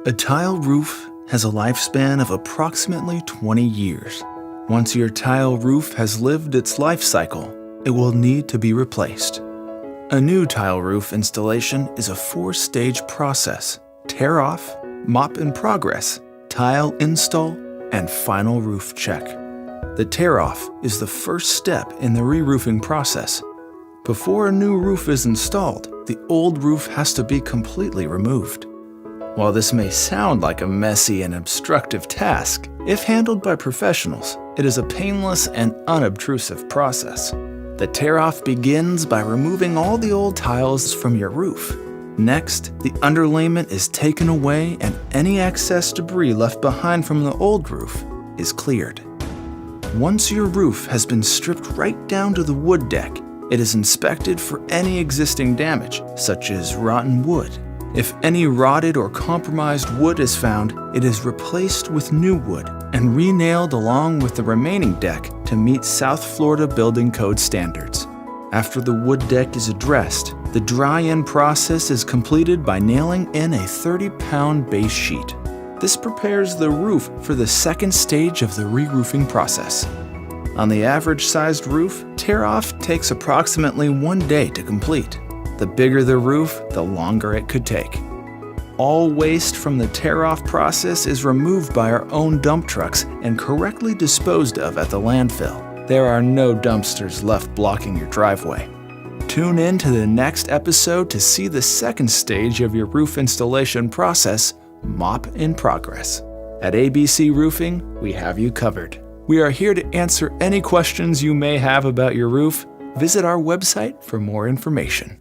A tile roof has a lifespan of approximately 20 years. Once your tile roof has lived its life cycle, it will need to be replaced. A new tile roof installation is a 4-stage process: tear off, mop in progress, tile install, and final roof check. The tear off is the first step in the re-roofing process. Before a new roof is installed, the old roof has to be completely removed. While this may sound like a messy and obstructive task, if handled by professionals, it is a painless and unobtrusive process. The tear-off begins by removing all the old tiles from your roof. Next, the underlayment is taken away and any excess debris left behind from the old roof is cleared. Once your roof has been stripped right down to the wood deck, it is inspected for any existing damage, such as rotten wood. If any rotted or compromised wood is found, it is replaced with new wood and re-nailed along with the remaining deck to meet South Florida Building Code standards. After the wood deck is addressed, the dry-in process is completed by nailing in a 30-pound base sheet. This prepares the roof for the second stage of the re-roofing process. On the average-sized roof, tear-off takes approximately 1 day to complete. The bigger the roof, the longer it could take. All waste from the tear-off process is removed by our own dump trucks and correctly disposed of at the landfill. There are no dumpsters left blocking your driveway. Tune in to the next episode to see the second stage of your roof installation process, mop in progress. At ABC Roofing, we have you covered. We are here to answer any questions you may have about your roof. Visit our website for more information.